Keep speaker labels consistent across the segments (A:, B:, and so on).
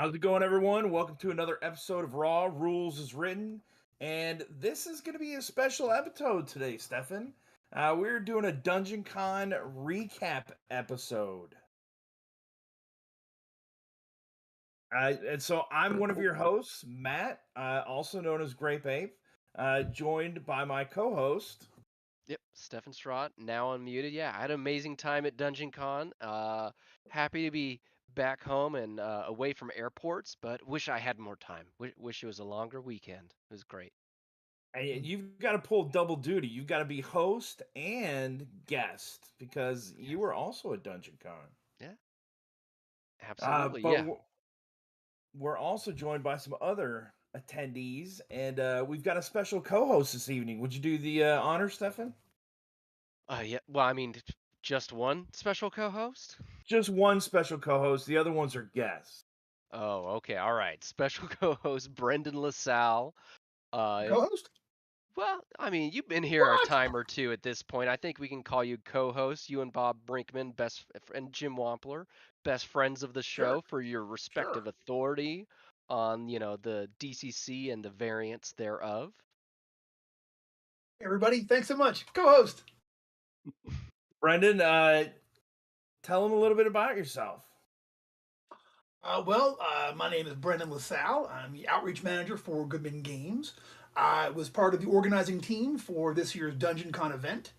A: How's it going, everyone? Welcome to another episode of Raw Rules is Written. And this is going to be a special episode today, Stefan. We're doing a Dungeon Con recap episode. And so I'm one of your hosts, Matt, also known as Grape Ape, joined by my co host.
B: Yep, Stefan Strott, now unmuted. Yeah, I had an amazing time at Dungeon Con. Happy to be back home and away from airports, but wish I had more time. Wish it was a longer weekend. It was great.
A: And you've got to pull double duty. You've got to be host and guest because you were also at Dungeon Con.
B: Yeah,
A: Uh,
B: absolutely.
A: but
B: Yeah.
A: we're also joined by some other attendees, and we've got a special co-host this evening. Would you do the honor, Stefan?
B: Yeah. Well, I mean, just one special co-host?
A: Just one special co-host. The other ones are guests.
B: Oh, okay. All right. Special co-host Brendan LaSalle. Uh,
C: Co-host?
B: Well, I mean, you've been here a
C: What?
B: time or two at this point. I think we can call you co-host. You and Bob Brinkman, and Jim Wampler, best friends of the
C: Sure,
B: show for your respective
C: sure.
B: authority on, the DCC and the variants thereof.
C: Hey, everybody, thanks so much. Co-host.
A: Brendan, tell them a little bit about yourself.
C: My name is Brendan LaSalle. I'm the outreach manager for Goodman Games. I was part of the organizing team for this year's Dungeon Con event.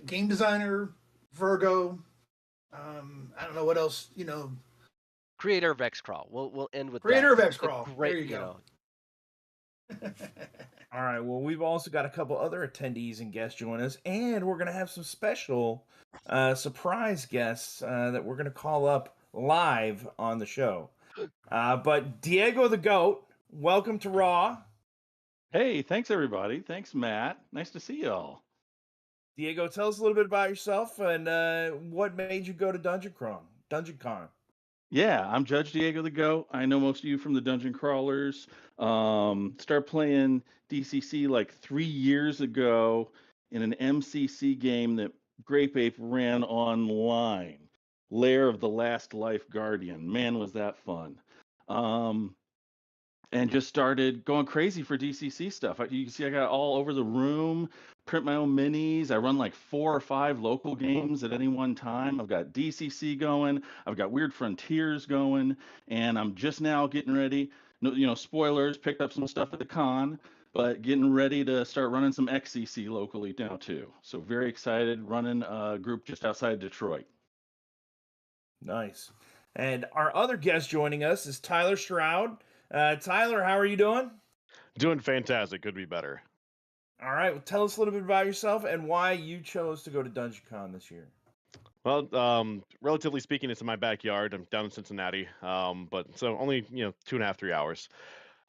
C: Game designer, Virgo. I don't know what else.
B: Creator of X-Crawl. We'll end with
C: Creator
B: that.
C: of X-Crawl.
B: Great,
C: There you go.
A: All right. Well, we've also got a couple other attendees and guests join us, and we're going to have some special surprise guests that we're going to call up live on the show. But Diego the Goat, welcome to Raw.
D: Hey, thanks everybody. Thanks, Matt. Nice to see y'all.
A: Diego, tell us a little bit about yourself and what made you go to Dungeon Con.
D: Yeah, I'm Judge Diego the Goat. I know most of you from the Dungeon Crawlers. Started playing DCC like 3 years ago in an MCC game that Grape Ape ran online. Lair of the Last Life Guardian. Man, was that fun. And just started going crazy for DCC stuff. You can see I got all over the room, print my own minis. I run like 4 or 5 local games at any one time. I've got DCC going. I've got Weird Frontiers going, and I'm just now getting ready. No, spoilers, picked up some stuff at the con, but getting ready to start running some XCC locally now too. So very excited, running a group just outside Detroit.
A: Nice. And our other guest joining us is Tyler Stroud. Tyler, how are you doing?
E: Doing fantastic. Could be better.
A: All right. Well, tell us a little bit about yourself and why you chose to go to Dungeon Con this year.
E: Well, relatively speaking, it's in my backyard. I'm down in Cincinnati, but so only 2.5, 3 hours.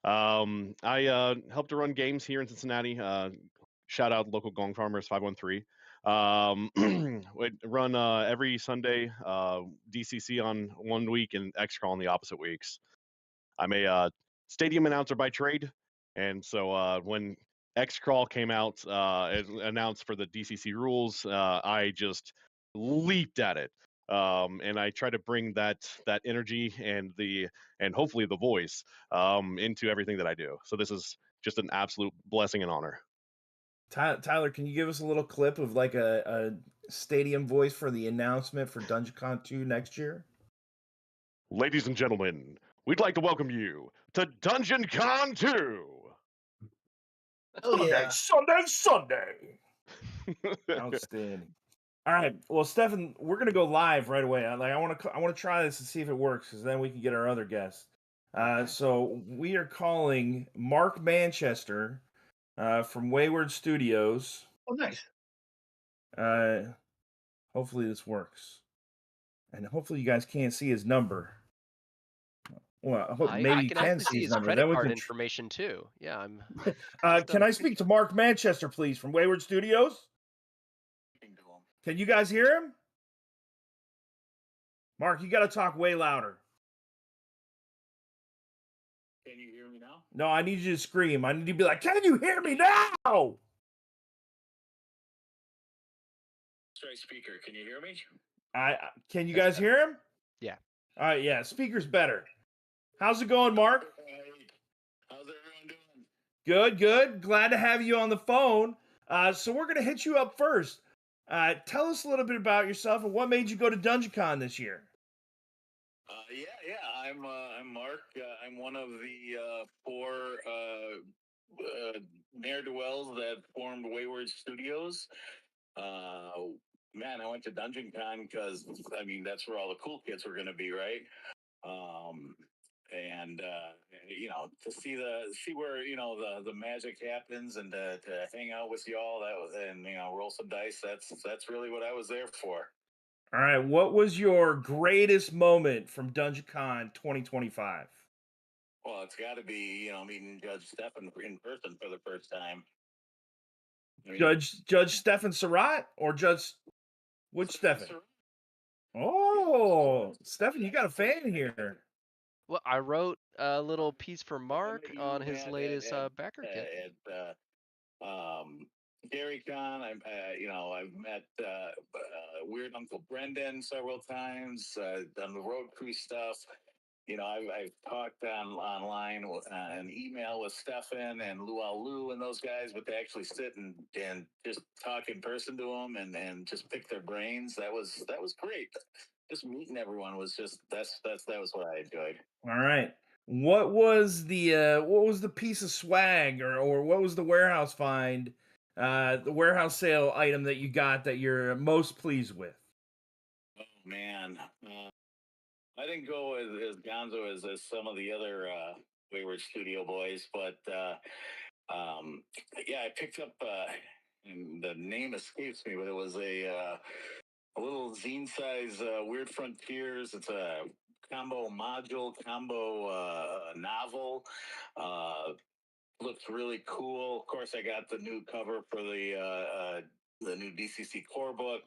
E: I help to run games here in Cincinnati. Shout out local Gong Farmers 513. We run every Sunday, DCC on one week and X-Crawl on the opposite weeks. I'm a stadium announcer by trade, and so when X-Crawl came out, it announced for the DCC rules, I just leaped at it, and I try to bring that energy and hopefully the voice into everything that I do. So this is just an absolute blessing and honor.
A: Tyler, can you give us a little clip of like a stadium voice for the announcement for Dungeon Con 2 next year?
E: Ladies and gentlemen, we'd like to welcome you to Dungeon Con 2.
C: Oh yeah.
A: Sunday. Outstanding. All right. Well, Stefan, we're gonna go live right away. I want to try this and see if it works, because then we can get our other guests. So we are calling Mark Manchester from Wayward Studios.
C: Oh, nice.
A: Hopefully this works, and hopefully you guys can't see his number. Well, I hope maybe
B: I
A: you
B: can
A: can
B: actually
A: see
B: see
A: his
B: his
A: number.
B: credit
A: Then we
B: card
A: can.
B: information too. Yeah, I'm.
A: Can I speak to Mark Manchester, please, from Wayward Studios? Can you guys hear him? Mark, you got to talk way louder.
F: Can you hear me now?
A: No, I need you to scream. I need to be like, "Can you hear me now?"
F: Sorry, speaker. Can you hear me?
A: Can you guys hear him?
B: Yeah.
A: All right, yeah. Speaker's better. How's it going, Mark?
F: How's everyone doing?
A: Good, good. Glad to have you on the phone. So we're gonna hit you up first. Tell us a little bit about yourself and what made you go to DungeonCon this year.
F: Yeah. I'm Mark. I'm one of the four ne'er do wells that formed Wayward Studios. Man, I went to DungeonCon because I mean that's where all the cool kids were going to be, right? Um, and to see where the magic happens and to hang out with y'all and roll some dice. That's really what I was there for.
A: All right, what was your greatest moment from DungeonCon 2025?
F: Well, it's got to be meeting Judge Stefan in person for the first time. I mean,
A: Judge Stefan Surratt or Judge which Stefan?
F: Surratt.
A: Oh, Stefan, you got a fan here.
B: Well, I wrote a little piece for Mark
F: met
B: on
F: you,
B: his
F: Matt,
B: latest backer kit.
F: at Gary Con. I've met Weird Uncle Brendan several times. Done the road crew stuff. I've talked online an email with Stefan and Luau Lu and those guys, but to actually sit and just talk in person to them and just pick their brains, that was great. Just meeting everyone was just that was what I enjoyed.
A: All right. What was the piece of swag or what was the warehouse find, the warehouse sale item that you got that you're most pleased with?
F: Oh man, I didn't go as gonzo as some of the other Wayward Studio boys, but yeah, I picked up. And the name escapes me, but it was a little zine size Weird Frontiers. It's a combo module, novel. Looks really cool. Of course, I got the new cover for the new DCC core book.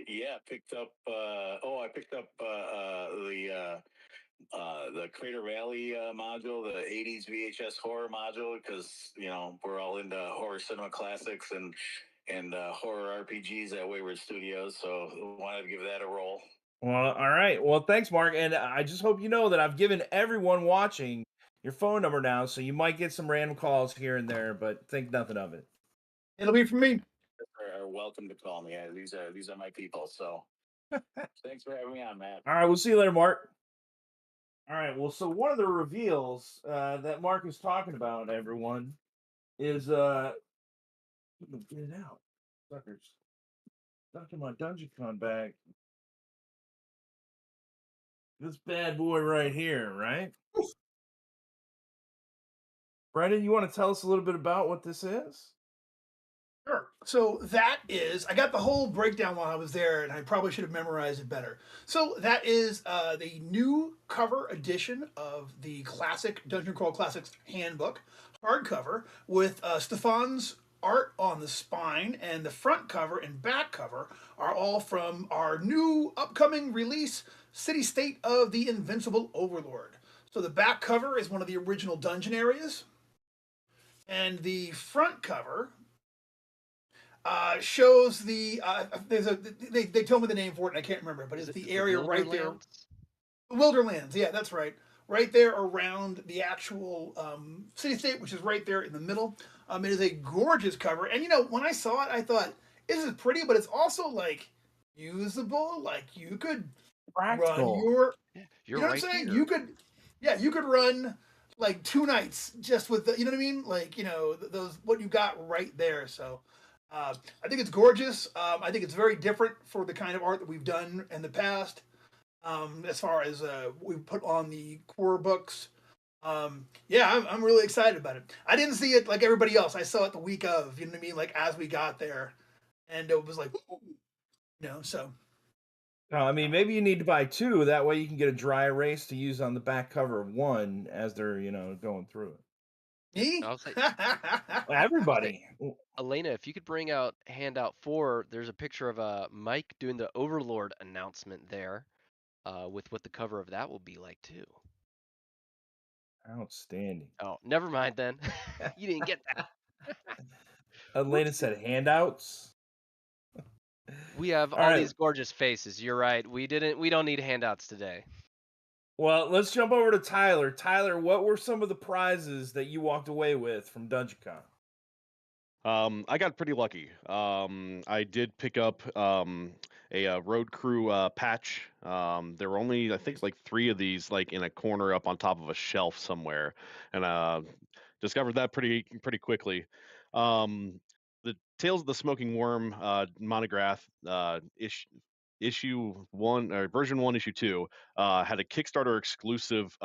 F: Yeah, picked up. I picked up the Crater Valley module, the '80s VHS horror module, because we're all into horror cinema classics and horror RPGs at Wayward Studios, so wanted to give that a roll.
A: Well, all right. Well, thanks, Mark. And I just hope you know that I've given everyone watching your phone number now, so you might get some random calls here and there, but think nothing of it.
C: It'll be from me.
F: Are welcome to call me. These are my people. So thanks for having me on, Matt.
A: All right, we'll see you later, Mark. All right. Well, so one of the reveals that Mark is talking about, everyone, is get it out, suckers. Stuck in my DungeonCon bag. This bad boy right here, right? Brendan, you want to tell us a little bit about what this is?
C: Sure. So that is, I got the whole breakdown while I was there, and I probably should have memorized it better. So that is the new cover edition of the classic Dungeon Crawl Classics Handbook, hardcover, with Stefan's art on the spine, and the front cover and back cover are all from our new upcoming release, City State of the Invincible Overlord. So the back cover is one of the original dungeon areas, and the front cover shows the they told me the name for it and I can't remember, but it's the area right there. Wilderlands, yeah, that's right. Right there around the actual city state, which is right there in the middle. It is a gorgeous cover, and when I saw it, I thought this is pretty, but it's also like usable. Like you could
A: Practical.
C: run your,
B: You're
C: what
B: right
C: I'm saying?
B: here.
C: You could run like 2 nights just with the, you know what I mean? Like those what you got right there. So. I think it's gorgeous. I think it's very different for the kind of art that we've done in the past. As far as we put on the core books. Yeah, I'm really excited about it. I didn't see it like everybody else. I saw it the week of, you know what I mean? Like as we got there. And it was like, so.
A: I mean, maybe you need to buy 2. That way you can get a dry erase to use on the back cover of 1 as they're, going through it.
C: Me?
B: I'll say,
A: Everybody.
B: Elena, if you could bring out handout 4, there's a picture of Mike doing the Overlord announcement there, with what the cover of that will be like too.
A: Outstanding.
B: Oh, never mind then. You didn't get that.
A: Elena said handouts.
B: We have all these gorgeous faces. You're right. We don't need handouts today.
A: Well, let's jump over to Tyler. Tyler, what were some of the prizes that you walked away with from DungeonCon?
E: I got pretty lucky. I did pick up a road crew patch. There were only, I think, like 3 of these, like in a corner up on top of a shelf somewhere, and discovered that pretty quickly. The Tales of the Smoking Worm monograph issue 1 or version 1 issue 2 had a Kickstarter exclusive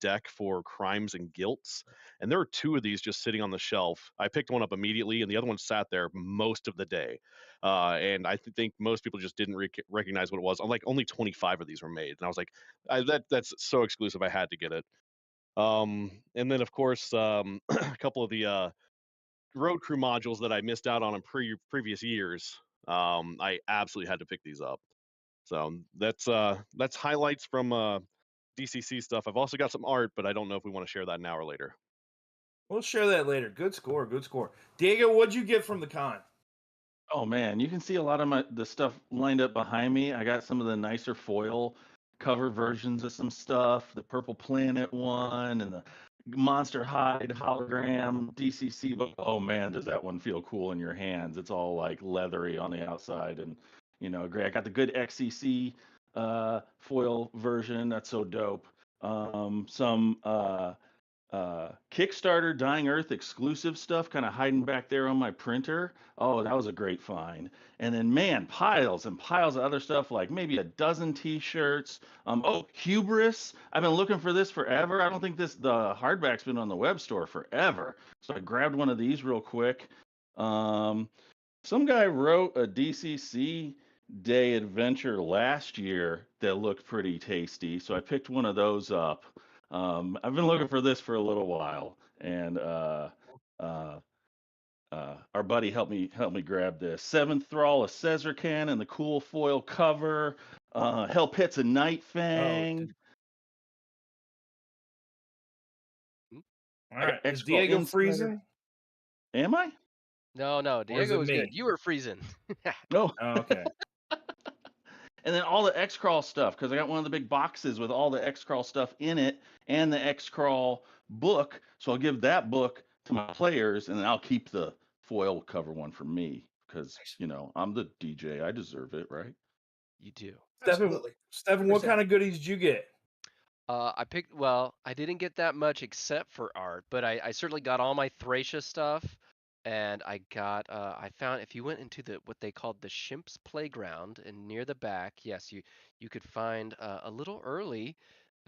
E: deck for Crimes and Guilts, and there were 2 of these just sitting on the shelf. I picked one up immediately, and the other one sat there most of the day. And I think most people just didn't recognize what it was. Like only 25 of these were made, and I was like, that's so exclusive. I had to get it. And then of course, a couple of the road crew modules that I missed out on in previous years. I absolutely had to pick these up. So that's highlights from DCC stuff. I've also got some art, but I don't know if we want to share that now or later.
A: We'll share that later. Good score. Good score. Diego, what'd you get from the con?
D: Oh man, you can see a lot of the stuff lined up behind me. I got some of the nicer foil cover versions of some stuff, the Purple Planet one and the Monster Hide hologram DCC. But oh man, does that one feel cool in your hands? It's all like leathery on the outside, and great. I got the good XCC foil version. That's so dope. Some Kickstarter Dying Earth exclusive stuff kind of hiding back there on my printer. Oh, that was a great find. And then, man, piles and piles of other stuff, like maybe a dozen t-shirts. Oh, Hubris. I've been looking for this forever. I don't think the hardback's been on the web store forever. So I grabbed one of these real quick. Some guy wrote a DCC Day adventure last year that looked pretty tasty. So I picked one of those up. I've been looking for this for a little while, and our buddy helped me grab this. Seventh Thrall, a Caesarcan, and the cool foil cover. Hell Pit's a Night Fang.
A: All right. Is Diego freezing?
D: Am I?
B: No, Diego was good. You were freezing.
D: No.
A: Oh, okay.
D: And then all the X-Crawl stuff, because I got one of the big boxes with all the X-Crawl stuff in it and the X-Crawl book. So I'll give that book to my players, and then I'll keep the foil cover one for me because, I'm the DJ. I deserve it, right?
B: You do.
A: Stefan, what kind of goodies did you get?
B: I didn't get that much except for art, but I certainly got all my Thracia stuff. And I got, I found if you went into what they called the Shimp's Playground, and near the back, yes, you could find a little early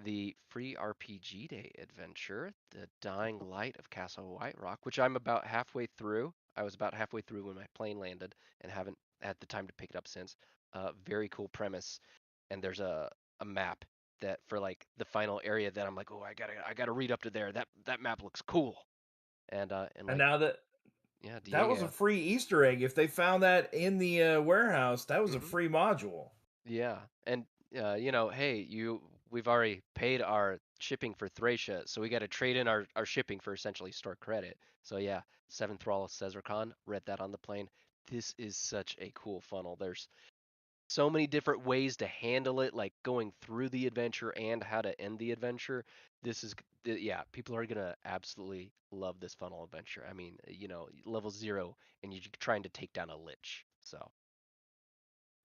B: the free RPG Day adventure, The Dying Light of Castle White Rock, which I'm about halfway through. I was about halfway through when my plane landed and haven't had the time to pick it up since. Very cool premise, and there's a map that for like the final area that I'm like, oh, I gotta read up to there. That map looks cool. And
A: now that.
B: Yeah,
A: Diego. That was a free Easter egg. If they found that in the warehouse, that was a free module.
B: Yeah, and hey, we've already paid our shipping for Thracia, so we got to trade in our shipping for essentially store credit. So yeah, Seventh Thrall of Caesarcan, read that on the plane. This is such a cool funnel. There's so many different ways to handle it, like going through the adventure and how to end the adventure. People are gonna absolutely love this funnel adventure. I mean, level 0 and you're trying to take down a lich. So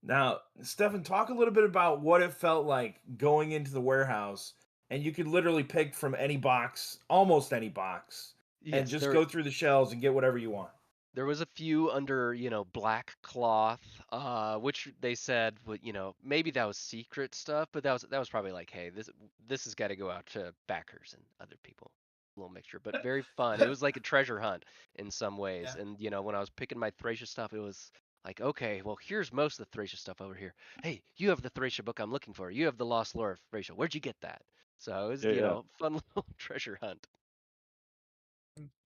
A: now, Stefan, talk a little bit about what it felt like going into the warehouse, and you could literally pick from any box, almost any box, and just go through the shelves and get whatever you want.
B: There was a few under, black cloth, which they said, maybe that was secret stuff, but that was probably like, hey, this has got to go out to backers and other people. A little mixture, but very fun. It was like a treasure hunt in some ways. Yeah. And when I was picking my Thracia stuff, it was like, okay, well, here's most of the Thracia stuff over here. Hey, you have the Thracia book I'm looking for. You have the Lost Lore of Thracia. Where'd you get that? So it was, fun little treasure hunt.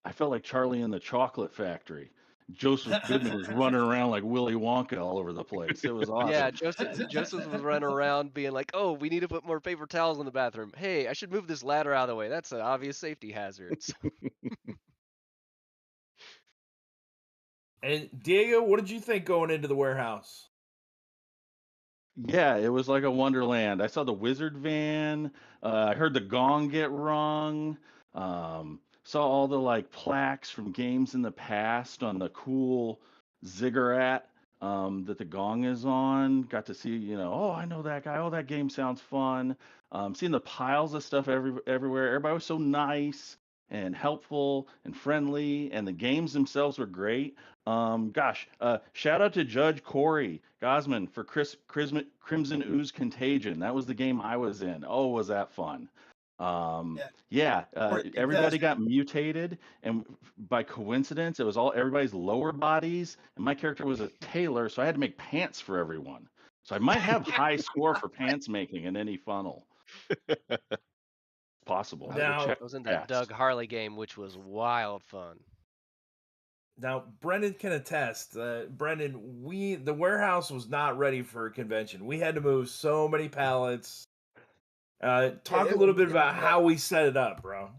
D: I felt like Charlie in the Chocolate Factory. Joseph Goodman was running around like Willy Wonka all over the place. It was awesome.
B: Yeah, Joseph was running around being like, "Oh, we need to put more paper towels in the bathroom. Hey, I should move this ladder out of the way. That's an obvious safety hazard."
A: And Diego, what did you think going into the warehouse?
D: Yeah, it was like a wonderland. I saw the wizard van. I heard the gong get rung. Saw all the like plaques from games in the past on the cool ziggurat that the gong is on. Got to see, oh, I know that guy. Oh, that game sounds fun. Seeing the piles of stuff everywhere. Everybody was so nice and helpful and friendly, and the games themselves were great. Shout out to Judge Corey Gosman for Crimson Ooze Contagion. That was the game I was in. Oh, was that fun?
C: Yeah.
D: Everybody got mutated, and by coincidence, it was all everybody's lower bodies, and my character was a tailor, so I had to make pants for everyone. So I might have high score for pants making in any funnel. Possible.
A: Now-
B: I was in that Doug Harley game, which was wild fun.
A: Now, Brendan can attest. Brendan, the warehouse was not ready for a convention. We had to move so many pallets. Talk a little bit about how we set it up, bro.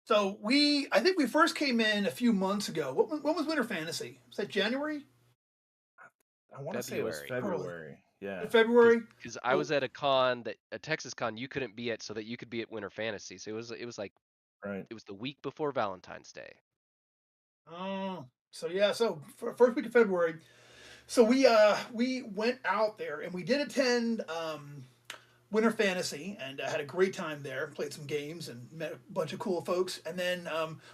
C: So I think we first came in a few months ago. When was Winter Fantasy? Was that January?
A: I want to say it was February. Yeah.
C: February.
B: Because I was at a Texas con you couldn't be at, so that you could be at Winter Fantasy. So it was like,
A: right.
B: It was the week before Valentine's Day.
C: Oh, so yeah. So first week of February. So we went out there and we did attend Winter Fantasy and had a great time there. Played some games and met a bunch of cool folks. And then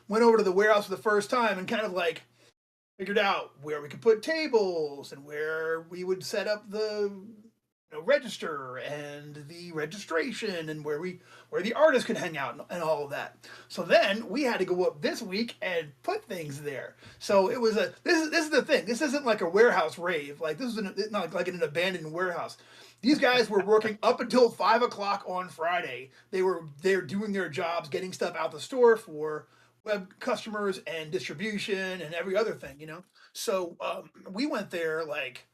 C: went over to the warehouse for the first time and kind of like figured out where we could put tables and where we would set up the register and the registration and where the artists could hang out and all of that. So then we had to go up this week and put things there. So it was this is the thing. This isn't like a warehouse rave. Like this is not like in an abandoned warehouse. These guys were working up until 5 o'clock on Friday. They're doing their jobs, getting stuff out the store for web customers and distribution and every other thing, So we went there like,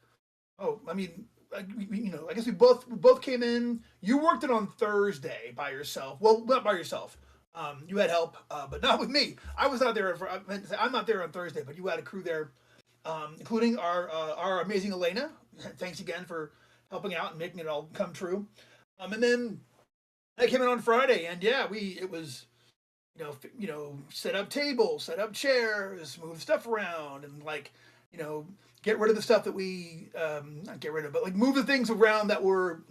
C: I guess we both came in. You worked it on Thursday by yourself. Well, not by yourself. You had help, but not with me. I was not there. I'm not there on Thursday, but you had a crew there, including our amazing Elena. Thanks again for helping out and making it all come true. And then I came in on Friday, and yeah, it was, set up tables, set up chairs, move stuff around, and like, get rid of the stuff that we not get rid of, but like move the things around that were,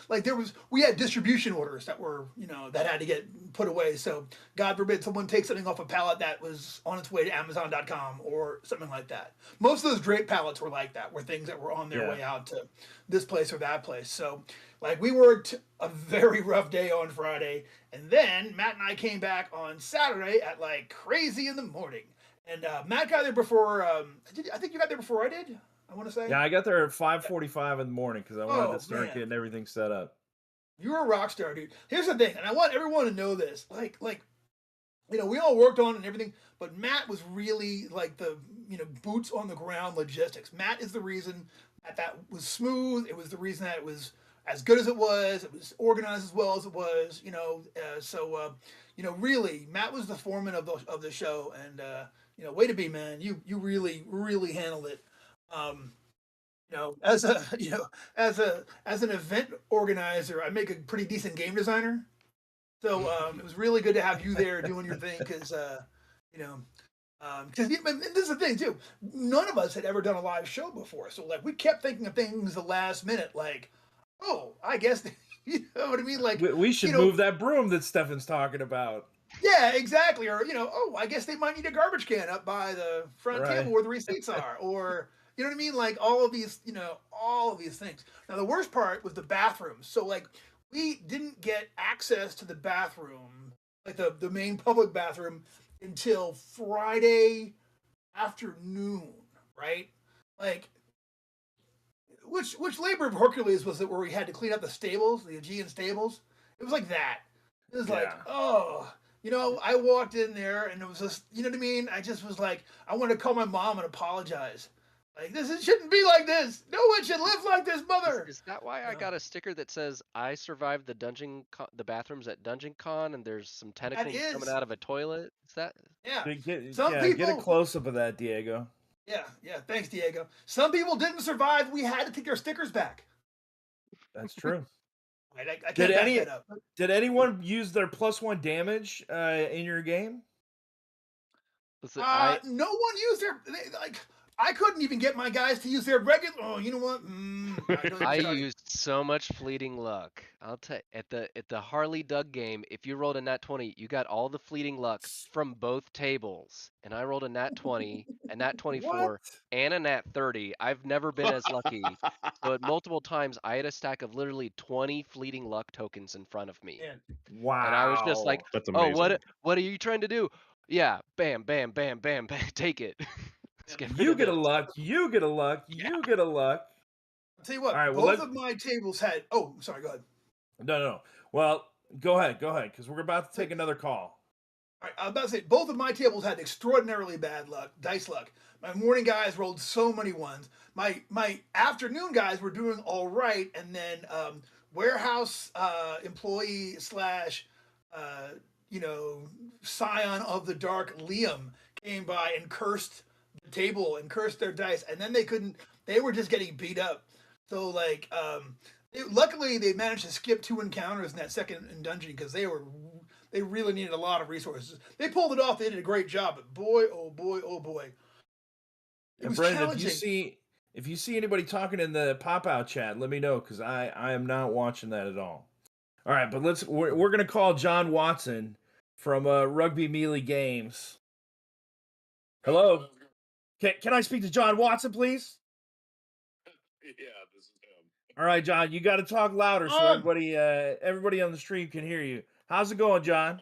C: like we had distribution orders that were, that had to get put away. So God forbid someone takes something off a pallet that was on its way to Amazon.com or something like that. Most of those drape pallets were like that, were things that were on their way out to this place or that place. So like we worked a very rough day on Friday, and then Matt and I came back on Saturday at like crazy in the morning. And Matt got there before. I think you got there before I did. I want to say.
A: Yeah, I got there at 5:45 in the morning because I wanted to start getting everything set up.
C: You're a rock star, dude. Here's the thing, and I want everyone to know this. Like, we all worked on it and everything, but Matt was really like the boots on the ground logistics. Matt is the reason that was smooth. It was the reason that it was as good as it was. It was organized as well as it was. Really, Matt was the foreman of the show, and. Way to be, man. You really, really handled it. As an event organizer, I make a pretty decent game designer. So it was really good to have you there doing your thing because this is the thing too. None of us had ever done a live show before, so like we kept thinking of things the last minute, like, oh, I guess you know what I mean. Like
A: we should move that broom that Stefan's talking about.
C: Yeah, exactly. Or, I guess they might need a garbage can up by the front table where the receipts are. Or, you know what I mean? Like all of these things. Now, the worst part was the bathroom. So, like, we didn't get access to the bathroom, like the main public bathroom, until Friday afternoon, right? Like, which Labor of Hercules was it where we had to clean up the stables, the Aegean stables? It was like that. It was like, oh... I walked in there and it was just, you know what I mean? I just was like, I want to call my mom and apologize. Like, it shouldn't be like this. No one should live like this, mother.
B: Is that why I got a sticker that says I survived the bathrooms at Dungeon Con and there's some tentacles coming out of a toilet? Is that?
C: Yeah.
A: Get a close up of that, Diego.
C: Yeah. Thanks, Diego. Some people didn't survive. We had to take their stickers back.
A: That's true.
C: Right, I
A: Did
C: can't back
A: any
C: that up.
A: did anyone use their +1 damage in your game?
B: Listen,
C: No one used like. I couldn't even get my guys to use their regular. Oh, you know what?
B: I used so much fleeting luck. I'll tell at the Harley Doug game, if you rolled a nat 20, you got all the fleeting luck from both tables. And I rolled a nat 20, a nat 24,
A: What?
B: and a nat 30. I've never been as lucky. So at multiple times, I had a stack of literally 20 fleeting luck tokens in front of me.
C: Man,
A: Wow.
B: And I was just like,
E: That's
B: "Oh,
E: amazing.
B: what are you trying to do?" Yeah, bam, bam, bam, bam, bam. Take it. Let's get rid
A: You
B: of
A: get a
B: this.
A: luck. You get a luck. You get a luck.
C: I'll tell you what.
A: All right, well,
C: both
A: let's-
C: of my tables had. Oh, sorry. Go ahead.
A: No. Well, go ahead, because we're about to take another call.
C: All right, I was about to say both of my tables had extraordinarily bad luck, dice luck. My morning guys rolled so many ones. My afternoon guys were doing all right, and then warehouse employee slash scion of the dark Liam came by and cursed the table and cursed their dice, and then they were just getting beat up. So like luckily they managed to skip 2 encounters in that second dungeon because they really needed a lot of resources. They pulled it off. They did a great job, but boy, oh boy, oh boy. It was
A: Brendan,
C: challenging.
A: if you see anybody talking in the pop out chat, let me know because I am not watching that at all. All right, but we're gonna call John Watson from Rugby Melee Games. Hello, can I speak to John Watson, please?
F: Yeah, this is him.
A: All right, John, you got to talk louder so everybody on the stream can hear you. How's it going, John?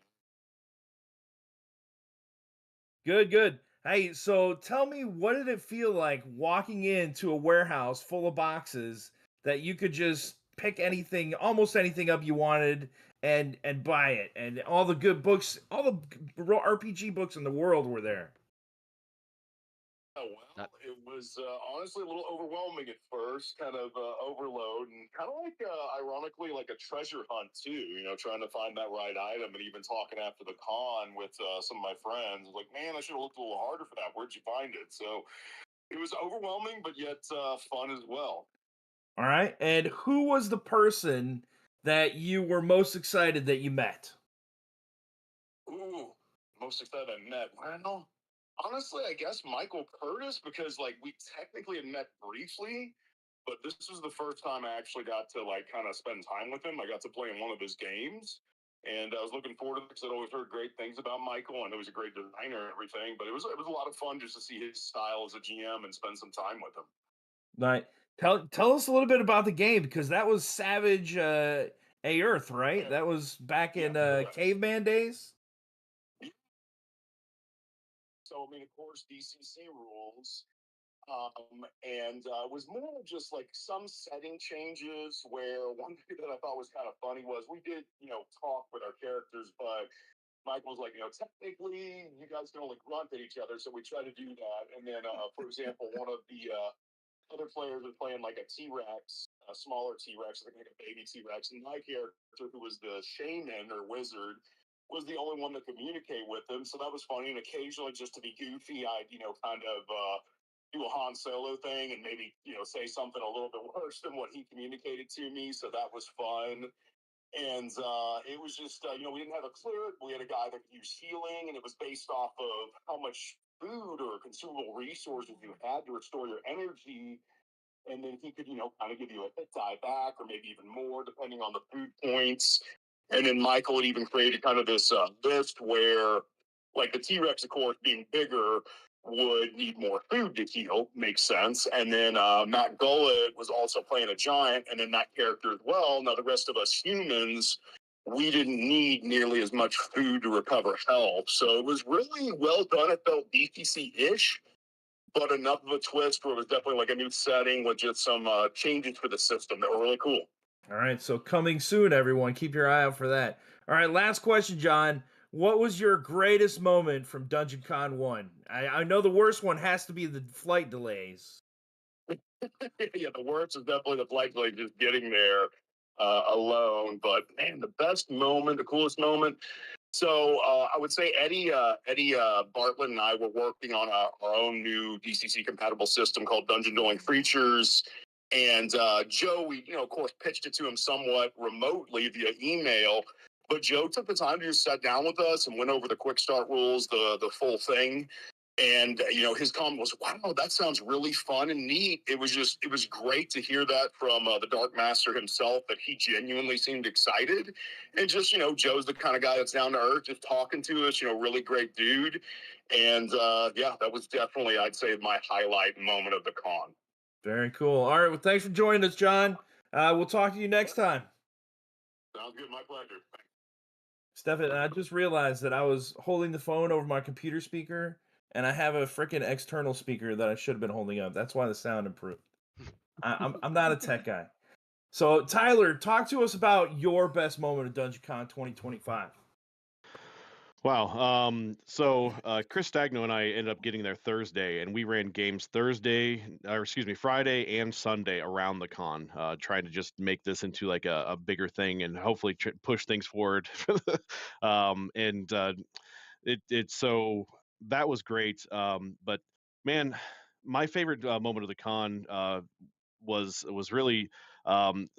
A: Good. Hey, so tell me, what did it feel like walking into a warehouse full of boxes that you could just pick anything, almost anything up you wanted and buy it, and all the good books, all the RPG books in the world were there?
F: Oh, well, it was honestly a little overwhelming at first, kind of overload, and kind of like, ironically, like a treasure hunt too. Trying to find that right item, and even talking after the con with some of my friends, like, man, I should have looked a little harder for that. Where'd you find it? So it was overwhelming, but yet fun as well.
A: All right, and who was the person that you were most excited that you met?
F: Ooh, most excited I met. Well, honestly, I guess Michael Curtis, because like we technically had met briefly, but this was the first time I actually got to like kind of spend time with him. I got to play in one of his games, and I was looking forward to it because I'd always heard great things about Michael, and he was a great designer and everything. But it was a lot of fun just to see his style as a GM and spend some time with him.
A: Right. Tell us a little bit about the game because that was Savage Earth, right?
F: Yeah.
A: That was back in
F: correct.
A: caveman days.
F: So, I mean, of course, DCC rules, and it was more just like some setting changes where one thing that I thought was kind of funny was we did, talk with our characters, but Michael was like, technically you guys can only grunt at each other, so we try to do that. And then, for example, one of the other players was playing like a T-Rex, a smaller T-Rex, like a baby T-Rex, and my character, who was the shaman or wizard, was the only one that communicate with him. So that was funny. And occasionally, just to be goofy, I'd kind of do a Han Solo thing and maybe say something a little bit worse than what he communicated to me. So that was fun. And it was just we didn't have a cleric. We had a guy that could use healing, and it was based off of how much food or consumable resources you had to restore your energy. And then he could, kind of give you a hit die back or maybe even more depending on the food points. And then Michael had even created kind of this list where, like, the T-Rex, of course, being bigger, would need more food to heal. Makes sense. And then Matt Gullet was also playing a giant, and then that character as well. Now, the rest of us humans, we didn't need nearly as much food to recover health. So it was really well done. It felt DCC-ish, but enough of a twist where it was definitely like a new setting with just some changes for the system that were really cool.
A: All right, so coming soon, everyone. Keep your eye out for that. All right, last question, John. What was your greatest moment from Dungeon Con 1? I know the worst one has to be the flight delays.
F: Yeah, the worst is definitely the flight delay, just getting there alone. But man, the best moment, the coolest moment. So I would say Eddie Bartlett and I were working on our own new DCC compatible system called Dungeon Dwelling Creatures.
G: And Joe, we, of course, pitched it to him somewhat remotely via email. But Joe took the time to just sit down with us and went over the quick start rules, the full thing. And, his comment was, wow, that sounds really fun and neat. It was great to hear that from the Dark Master himself, that he genuinely seemed excited. And just, Joe's the kind of guy that's down to earth, just talking to us, really great dude. And that was definitely, I'd say, my highlight moment of the con.
A: Very cool. All right. Well, thanks for joining us, John. We'll talk to you next time.
G: Sounds good. My pleasure.
A: Stefan, I just realized that I was holding the phone over my computer speaker, and I have a freaking external speaker that I should have been holding up. That's why the sound improved. I'm not a tech guy. So, Tyler, talk to us about your best moment of DungeonCon 2025.
E: Wow. So Chris Stagno and I ended up getting there Thursday, and we ran games Friday and Sunday around the con, trying to just make this into like a bigger thing and hopefully push things forward. So that was great. But man, my favorite moment of the con was really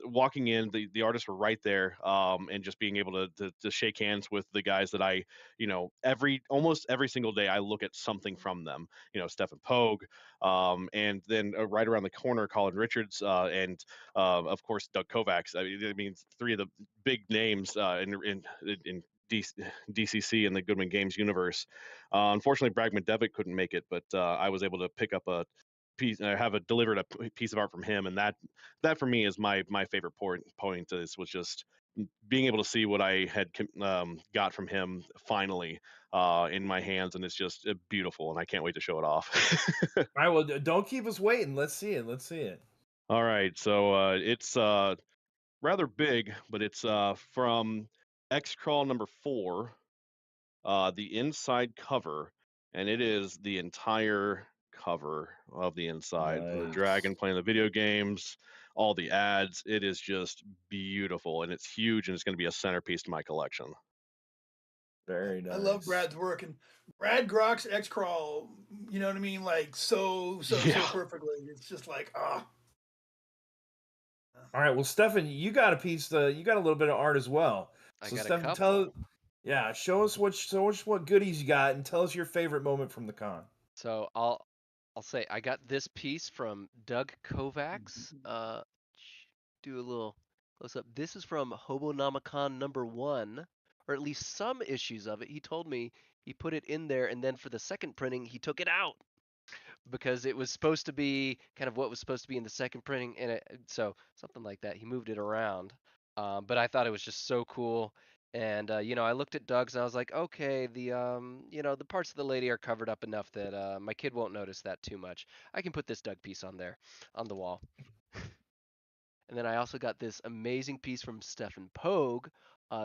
E: walking in. The artists were right there, and just being able to shake hands with the guys that I, almost every single day I look at something from them. Stefan Pogue, and then right around the corner, Colin Richards, and of course Doug Kovacs. I mean, three of the big names in DCC and the Goodman Games universe. Unfortunately, Brad McDevitt couldn't make it, but I was able to pick up a piece. I have delivered a piece of art from him, and that for me is my favorite point to this, was just being able to see what I had got from him finally in my hands, and it's just beautiful, and I can't wait to show it off.
A: All right, well, don't keep us waiting. Let's see it.
E: All right, so it's rather big, but it's from X-Crawl number 4, the inside cover, and it is the entire cover of the inside. The
A: Nice.
E: dragon playing the video games, all the ads. It is just beautiful, and it's huge, and it's going to be a centerpiece to my collection.
A: Very nice.
C: I love Brad's work, and Brad grok's X-Crawl, you know what I mean? Like so perfectly. It's just like,
A: All right, well, Stefan, you got a piece. You got a little bit of art as well.
B: I
A: So,
B: got a
A: Stefan,
B: couple.
A: show us what goodies you got, and tell us your favorite moment from the con.
B: So I'll say I got this piece from Doug Kovacs. Do a little close up. This is from Hobonomicon number 1, or at least some issues of it. He told me he put it in there, and then for the second printing he took it out because it was supposed to be kind of what was supposed to be in the second printing, and so something like that. He moved it around, but I thought it was just so cool. And I looked at Doug's and I was like, okay, the parts of the lady are covered up enough that my kid won't notice that too much. I can put this Doug piece on there, on the wall. And then I also got this amazing piece from Stefan Pogue.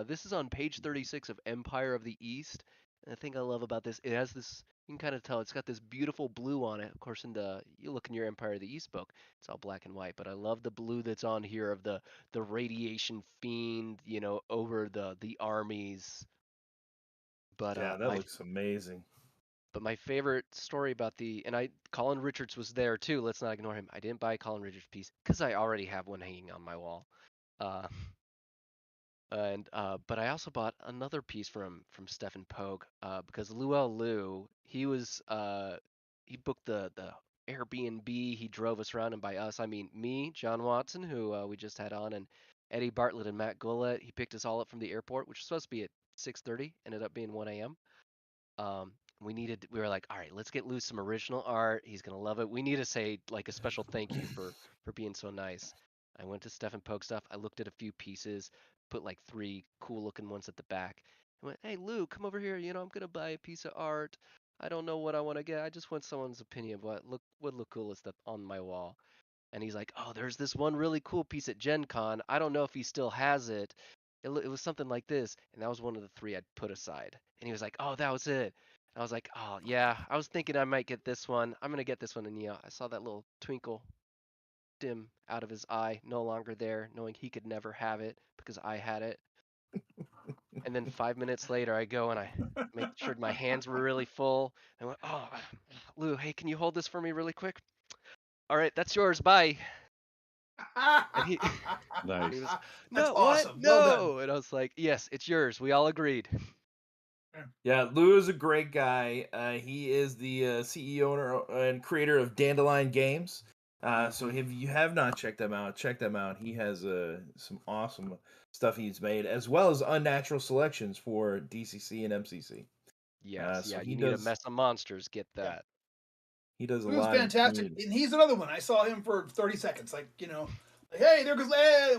B: This is on page 36 of Empire of the East. And the thing I love about this, it has this, you can kind of tell, it's got this beautiful blue on it. Of course, you look in your Empire of the East book, it's all black and white. But I love the blue that's on here of the radiation fiend, over the armies. But
A: Yeah, that looks amazing.
B: But my favorite story about Colin Richards was there too. Let's not ignore him. I didn't buy Colin Richards' piece because I already have one hanging on my wall. But I also bought another piece from Stefan Pogue because Luel Liu, he booked the Airbnb. He drove us around, and by us I mean me, John Watson, who we just had on, and Eddie Bartlett and Matt Gullett. He picked us all up from the airport, which was supposed to be at 6:30, ended up being 1 a.m. We were like, all right, let's get Lou some original art. He's gonna love it. We need to say like a special thank you for being so nice. I went to Stefan Pogue stuff. I looked at a few pieces, put like 3 cool looking ones at the back. I went, hey Lou, come over here. I'm gonna buy a piece of art. I don't know what I want to get. I just want someone's opinion of what would look coolest up on my wall. And he's like, oh, there's this one really cool piece at Gen Con. I don't know if he still has it. It was something like this, and that was one of the 3 I'd put aside. And he was like, oh, that was it. I was like, oh, yeah, I was thinking I might get this one. I'm going to get this one. And I saw that little twinkle dim out of his eye, no longer there, knowing he could never have it because I had it. And then 5 minutes later, I go and I make sure my hands were really full. I went, oh, Lou, hey, can you hold this for me really quick? All right, that's yours. Bye. And he
D: Nice.
B: he was,
C: That's
B: no, what?
C: awesome. Well done.
B: No. And I was like, yes, it's yours. We all agreed.
A: Yeah, Lou is a great guy. He is the CEO owner and creator of Dandelion Games. So if you have not checked them out, check them out. He has some awesome stuff he's made, as well as unnatural selections for DCC and MCC.
B: Yes.
A: So
B: Yeah.
A: he
B: You need a
A: does
B: mess of monsters. Get
C: Yeah.
B: that.
A: he does a
C: He was
A: lot in the
C: fantastic,
A: community.
C: and he's another one. I saw him for 30 seconds, like hey, there goes.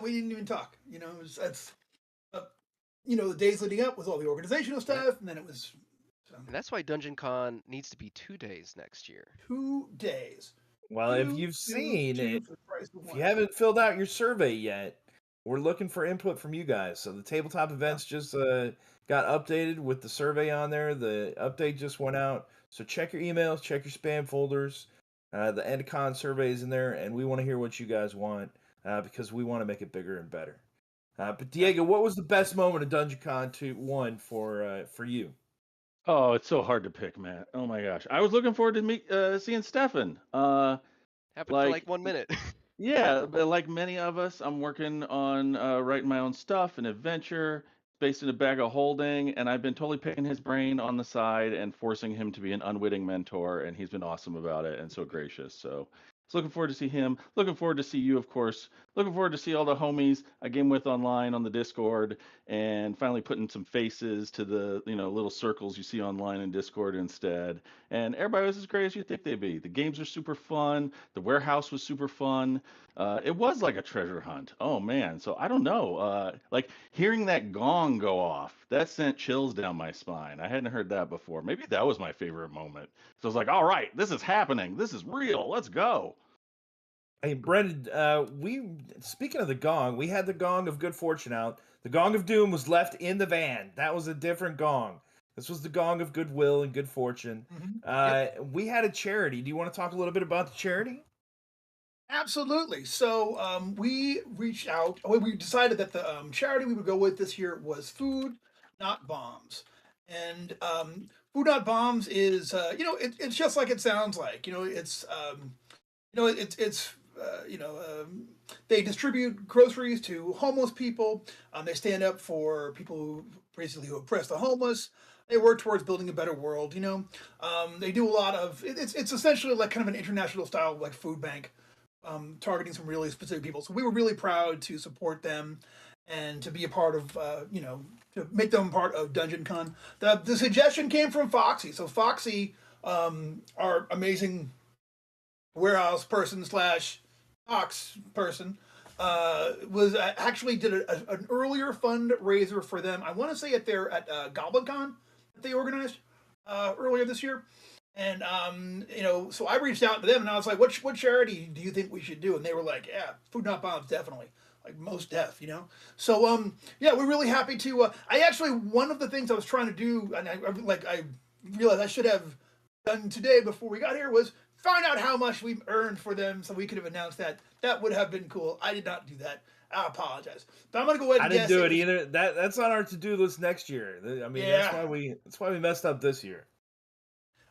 C: We didn't even talk. That's the days leading up was all the organizational stuff, and then it was
B: And that's why Dungeon Con needs to be 2 days next year.
C: 2 days.
A: Well, if
C: Two,
A: you've
C: two,
A: seen
C: two
A: it,
C: for the price of
A: if
C: one.
A: you haven't filled out your survey yet, we're looking for input from you guys. So the tabletop events just got updated with the survey on there. The update just went out. So check your emails, check your spam folders. The EndCon survey is in there, and we want to hear what you guys want because we want to make it bigger and better. But Diego, what was the best moment of Dungeon Con 1 for you?
D: Oh, it's so hard to pick, man. Oh my gosh, I was looking forward to seeing Stefan.
B: Happened for
D: Like,
B: like 1 minute.
D: yeah, but like many of us, I'm working on writing my own stuff, an adventure based in a bag of holding, and I've been totally picking his brain on the side and forcing him to be an unwitting mentor, and he's been awesome about it and so gracious. So, looking forward to see him. Looking forward to see you, of course. Looking forward to see all the homies I game with online on the Discord, and finally putting some faces to the little circles you see online in Discord instead. And everybody was as great as you think they'd be. The games are super fun. The warehouse was super fun. It was like a treasure hunt. Oh man. So I don't know. Like hearing that gong go off, that sent chills down my spine. I hadn't heard that before. Maybe that was my favorite moment. So I was like, all right, this is happening. This is real. Let's go.
A: Hey, Brendan, speaking of the gong, we had the gong of good fortune out. The gong of doom was left in the van. That was a different gong. This was the gong of goodwill and good fortune. We had a charity. Do you want to talk a little bit about the charity?
C: Absolutely. So we reached out. We decided that the charity we would go with this year was Food Not Bombs, and Food Not Bombs is it's just like it sounds like. They distribute groceries to homeless people. They stand up for people who oppress the homeless. They work towards building a better world. They do a lot of. It's essentially like kind of an international style like food bank, targeting some really specific people. So we were really proud to support them and to be a part of, to make them part of Dungeon Con. The suggestion came from Foxy. So Foxy, our amazing warehouse person / Fox person, was actually did an earlier fundraiser for them. I want to say at GoblinCon that they organized earlier this year. And so I reached out to them and I was like, "What charity do you think we should do?" And they were like, "Yeah, Food Not Bombs, definitely, like most deaf, So yeah, we're really happy to. One of the things I was trying to do, and I realized I should have done today before we got here, was find out how much we earned for them, so we could have announced that. That would have been cool. I did not do that. I apologize, but I'm gonna go ahead and
A: I didn't
C: guess
A: do it either. That's on our to-do list next year. I mean,
C: Yeah.
A: that's why we messed up this year.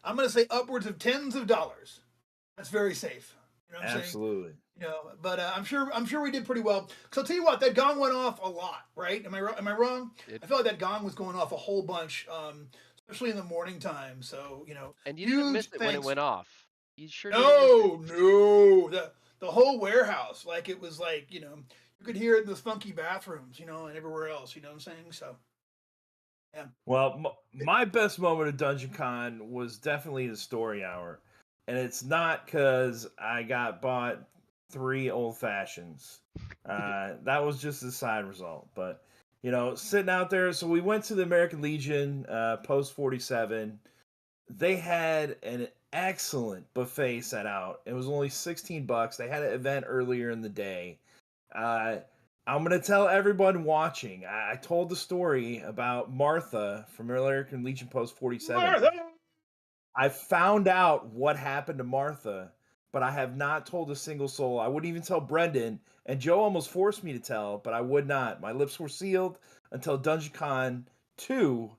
C: I'm gonna say upwards of tens of dollars. That's very safe. You know what I'm saying?
A: Absolutely.
C: But I'm sure we did pretty well. So I'll tell you what, that gong went off a lot, right? Am I wrong? I feel like that gong was going off a whole bunch, especially in the morning time. So
B: And you didn't miss
C: huge
B: it when it
C: thanks.
B: went off. You sure didn't miss it.
C: No, the whole warehouse, like it was like you could hear it in the funky bathrooms, and everywhere else. You know what I'm saying? So yeah.
A: Well, my best moment of Dungeon Con was definitely the story hour. And it's not because I got bought 3 old fashions. That was just a side result. But, sitting out there. So we went to the American Legion, Post 47. They had an excellent buffet set out. It was only $16. They had an event earlier in the day. I'm going to tell everyone watching. I told the story about Martha from American Legion Post 47.
C: Martha!
A: I found out what happened to Martha, but I have not told a single soul. I wouldn't even tell Brendan, and Joe almost forced me to tell, but I would not. My lips were sealed until Dungeon Con 2,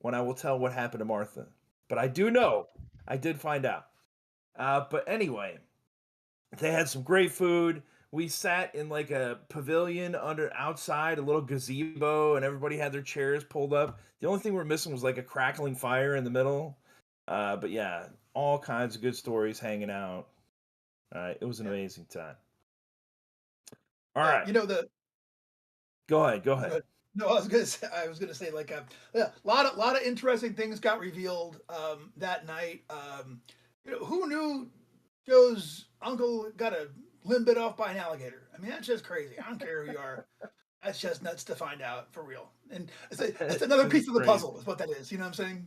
A: when I will tell what happened to Martha. But I do know. I did find out. But anyway, they had some great food. we sat in like a pavilion outside a little gazebo, and everybody had their chairs pulled up. The only thing we're missing was like a crackling fire in the middle. But yeah, all kinds of good stories hanging out. It was an amazing time. All right,
C: You know the.
A: go ahead.
C: No, I was gonna say like a lot of interesting things got revealed that night. Who knew Joe's uncle got a limb bit off by an alligator? I mean, that's just crazy. I don't care who you are. That's just nuts to find out for real. And it's another piece of the puzzle. Is what that is. You know what I'm saying?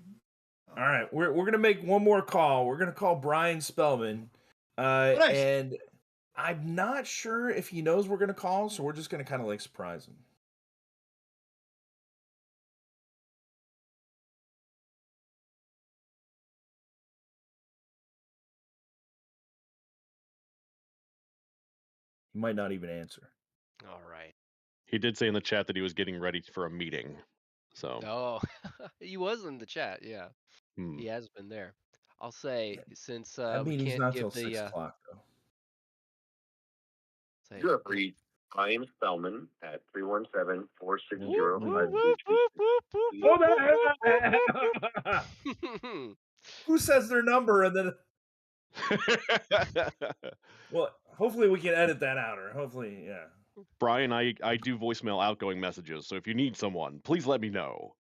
A: All right, we're gonna make one more call. We're gonna call Brian Spellman,
C: Nice.
A: and I'm not sure if he knows we're gonna call, so we're just gonna kind of like surprise him. He might not even answer.
B: All right.
E: He did say in the chat that he was getting ready for a meeting. So
B: Oh, he was in the chat. Yeah,
E: hmm.
B: he has been there. I'll say since
A: That
B: we
A: meeting's
B: can't
A: not
B: give
A: till
B: the
A: 6 o'clock though.
B: say,
G: You have reached Brian Spellman at 317-460-5262.
A: Who says their number and then? Well, hopefully we can edit that out, or hopefully, yeah.
E: Brian, I do voicemail outgoing messages, so if you need someone, please let me know.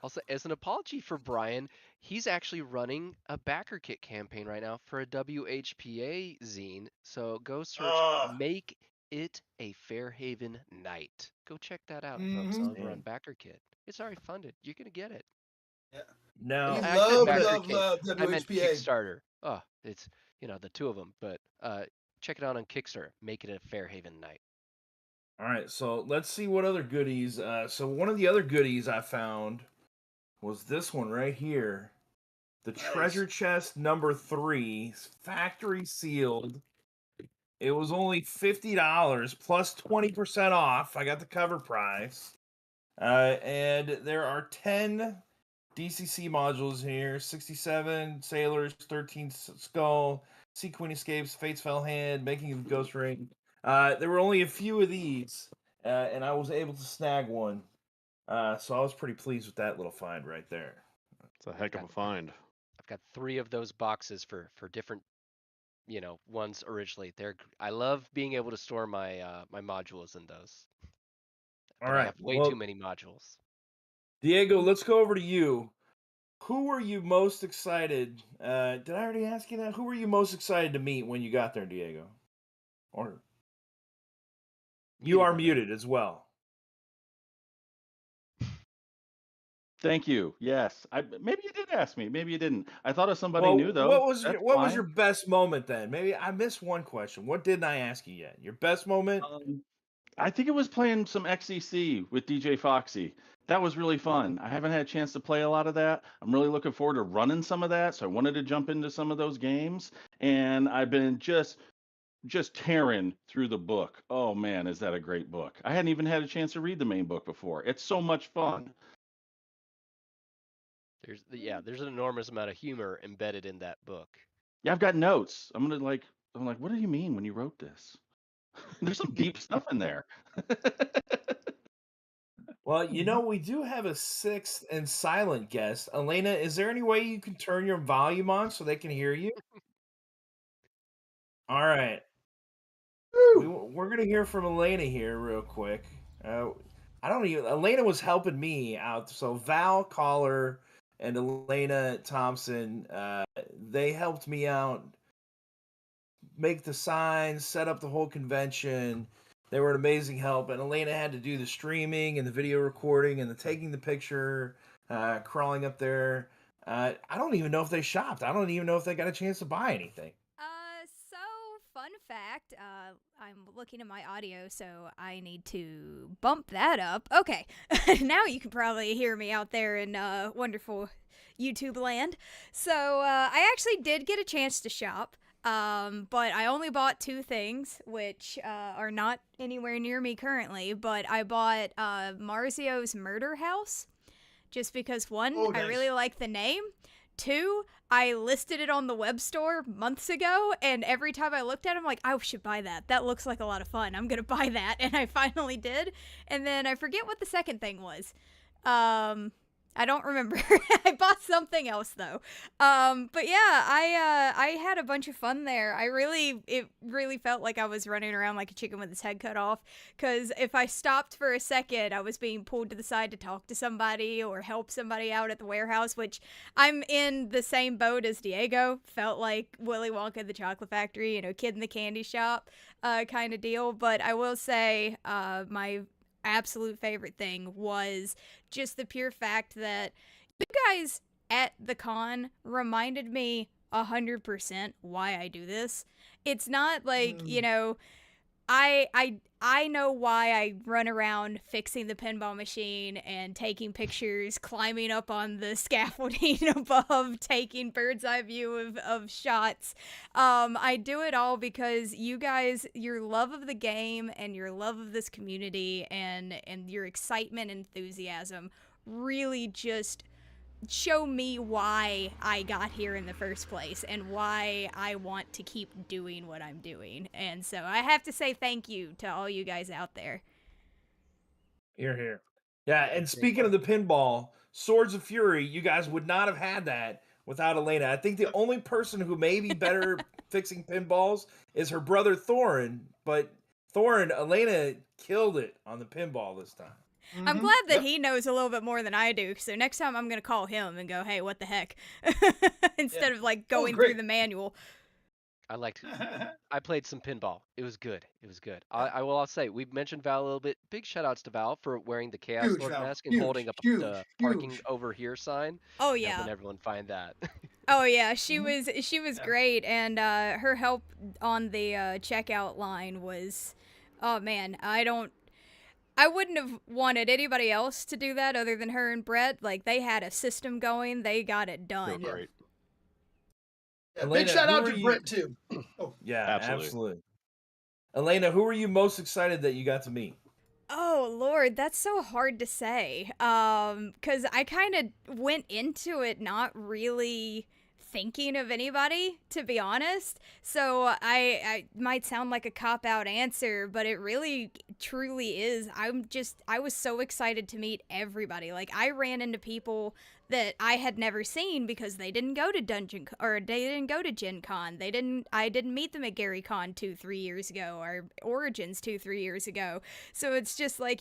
B: I'll say as an apology for Brian, he's actually running a backer kit campaign right now for a WHPA zine. So go search Make It a Fairhaven Night. Go check that out, folks, on Run Backer Kit. It's already funded. You're gonna get it.
C: Yeah.
A: Now,
C: love
B: WHPA. I meant
C: WHPA.
B: Kickstarter. Oh, it's the two of them, but check it out on Kickstarter. Make It a Fairhaven Night.
A: all right, so let's see what other goodies. So one of the other goodies I found was this one right here. The treasure chest number 3, factory sealed. It was only $50 plus 20% off. I got the cover price. And there are 10 DCC modules here. 67 Sailors, 13 Skull, Sea Queen Escapes, Fate's Fell Hand, Making of the Ghost Ring. There were only a few of these, and I was able to snag one. So I was pretty pleased with that little find right there.
E: It's a heck of a find.
B: I've got 3 of those boxes for different, ones originally. I love being able to store my my modules in those.
A: All
B: But
A: right.
B: I have way too many modules.
A: Diego, let's go over to you. Who were you most excited? Did I already ask you that? Who were you most excited to meet when you got there, Diego? Or you are muted as well.
D: Thank you. Yes. Maybe you did ask me. Maybe you didn't. I thought of somebody new though.
A: What was your best moment then? Maybe I missed one question. What didn't I ask you yet? Your best moment?
D: I think it was playing some XEC with DJ Foxy. That was really fun. I haven't had a chance to play a lot of that. I'm really looking forward to running some of that. So I wanted to jump into some of those games, and I've been just tearing through the book. Oh man, is that a great book? I hadn't even had a chance to read the main book before. It's so much fun.
B: There's an enormous amount of humor embedded in that book.
D: Yeah, I've got notes. I'm like, what did you mean when you wrote this? There's some deep stuff in there.
A: Well, we do have a 6th and silent guest. Elena, is there any way you can turn your volume on so they can hear you? All right. We're going to hear from Elena here real quick. Elena was helping me out. So Val Collar and Elena Thompson, they helped me out, make the signs, set up the whole convention. They were an amazing help, and Elena had to do the streaming and the video recording and the taking the picture, crawling up there. I don't even know if they shopped. I don't even know if they got a chance to buy anything.
H: So fun fact, I'm looking at my audio, so I need to bump that up. Okay, now you can probably hear me out there in wonderful YouTube land. So I actually did get a chance to shop. But I only bought 2 things, which are not anywhere near me currently, but I bought Marzio's Murder House, just because, one,
C: nice.
H: I really like the name, 2, I listed it on the web store months ago, and every time I looked at it, I'm like, I should buy that. That looks like a lot of fun. I'm going to buy that. And I finally did. And then I forget what the second thing was. I don't remember. I bought something else though. But yeah, I had a bunch of fun there. It really felt like I was running around like a chicken with its head cut off. Cause if I stopped for a second, I was being pulled to the side to talk to somebody or help somebody out at the warehouse, which I'm in the same boat as Diego. Felt like Willy Wonka at the Chocolate Factory, Kid in the Candy Shop, kind of deal. But I will say, my absolute favorite thing was just the pure fact that you guys at the con reminded me 100% why I do this. It's not like, I know why I run around fixing the pinball machine and taking pictures, climbing up on the scaffolding above, taking bird's eye view of shots. I do it all because you guys, your love of the game and your love of this community and your excitement and enthusiasm really just show me why I got here in the first place and why I want to keep doing what I'm doing. And so I have to say thank you to all you guys out there.
A: Here. Yeah, and speaking of the pinball, Swords of Fury, you guys would not have had that without Elena. I think the only person who may be better fixing pinballs is her brother Thorin, but Elena killed it on the pinball this time.
H: I'm glad that he knows a little bit more than I do, so next time I'm going to call him and go, hey, what the heck? Instead of like going through the manual.
B: I played some pinball. It was good. I'll say, we mentioned Val a little bit. Big shout outs to Val for wearing the Chaos Lord mask and holding up the parking over here sign.
H: Oh yeah.
B: Helping everyone find that.
H: Oh yeah, she was great, and her help on the checkout line was, oh man, I wouldn't have wanted anybody else to do that other than her and Brett. Like, they had a system going. They got it done.
E: Great.
C: Yeah,
A: Elena,
C: big shout
A: who
C: out
A: are
C: to
A: you-
C: Brett, too. Oh,
A: Yeah,
E: Absolutely.
A: absolutely. Elena, who are you most excited that you got to meet?
H: Oh, Lord, that's so hard to say. 'Cause I kind of went into it not really thinking of anybody, to be honest. So I might sound like a cop-out answer, but it really truly is. I was so excited to meet everybody. Like, I ran into people that I had never seen because they didn't go to they didn't go to Gen Con. I didn't meet them at Gary Con 2-3 years ago, or Origins 2-3 years ago. So it's just like,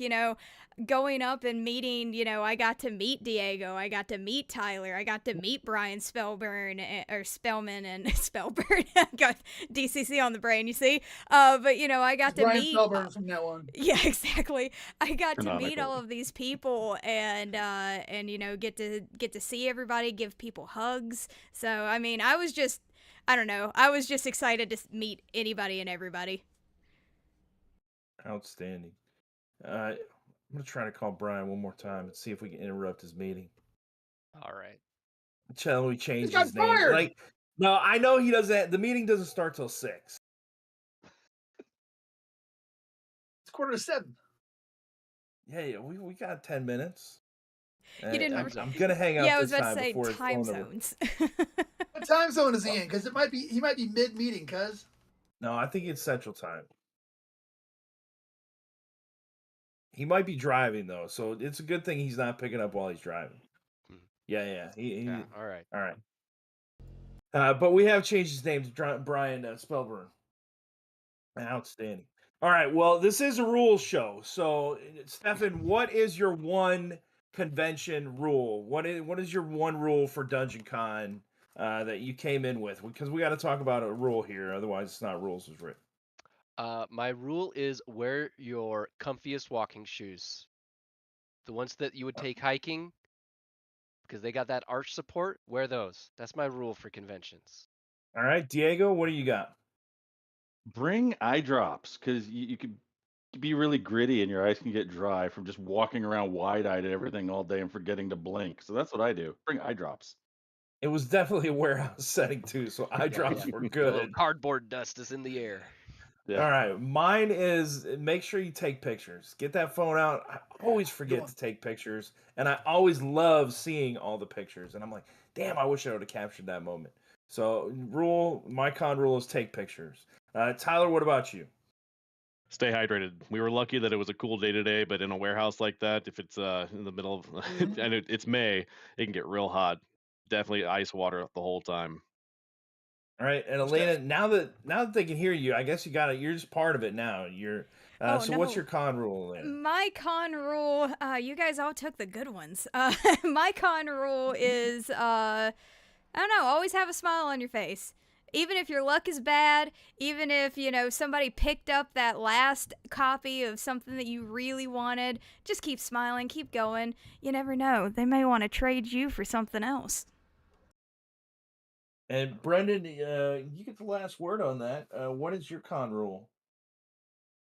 H: going up and meeting, I got to meet Diego, I got to meet Tyler, I got to meet Brian Spellman and Spellburn. I got DCC on the brain, you see. But I got to
C: Brian
H: meet
C: Spellburn from now on.
H: Yeah, exactly. I got to meet
E: Canonical.
H: all of these people and get to see everybody, give people hugs. So I mean, I was just excited to meet anybody and everybody.
A: Outstanding. I'm going to try to call Brian one more time and see if we can interrupt his meeting.
B: All right.
A: Tell him we changed
C: got
A: his name.
C: fired.
A: Like, no, I know he doesn't. The meeting doesn't start till 6.
C: It's 6:45.
A: Yeah, we got 10 minutes.
H: You didn't.
A: I'm going to hang out
H: Yeah, I was
A: this
H: about to
A: time
H: say
A: before his
H: time
A: phone number-
H: zones.
C: What time zone is he in? Because he might be mid-meeting, cuz.
A: No, I think it's Central Time. He might be driving though, so it's a good thing he's not picking up while he's driving. Yeah.
B: Yeah. All right.
A: All right. But we have changed his name to Brian Spellburn. Outstanding. All right. Well, this is a rules show. So, Stefan, what is your one convention rule? What is your one rule for Dungeon Con that you came in with? Because we got to talk about a rule here. Otherwise, it's not rules as written.
B: My rule is wear your comfiest walking shoes. The ones that you would take hiking, because they got that arch support, wear those. That's my rule for conventions.
A: All right, Diego, what do you got?
D: Bring eye drops, because you could be really gritty and your eyes can get dry from just walking around wide-eyed at everything all day and forgetting to blink. So that's what I do. Bring eye drops.
A: It was definitely a warehouse setting too, so eye drops were
B: A little
A: good.
B: cardboard dust is in the air.
D: Yeah.
A: All right, mine is make sure you take pictures. Get that phone out. I always forget
C: one.
A: to take pictures, and I always love seeing all the pictures. And I'm like, damn, I wish I would have captured that moment. So, my con rule is take pictures. Tyler, what about you?
E: Stay hydrated. We were lucky that it was a cool day today, but in a warehouse like that, if it's in the middle of
C: Mhm.
E: and it's May, it can get real hot. Definitely ice water the whole time.
A: All right, and
C: Most
A: Elena, now that they can hear you, I guess you got it. You're just part of it now. You're
H: Oh
A: so what's
H: no.
A: your con rule, Elena?
H: My con rule, you guys all took the good ones. My con rule is, I don't know, always have a smile on your face. Even if your luck is bad, even if, somebody picked up that last copy of something that you really wanted, just keep smiling, keep going. You never know. They may want to trade you for something else.
A: And Brendan, you get the last word on that. What is your con rule?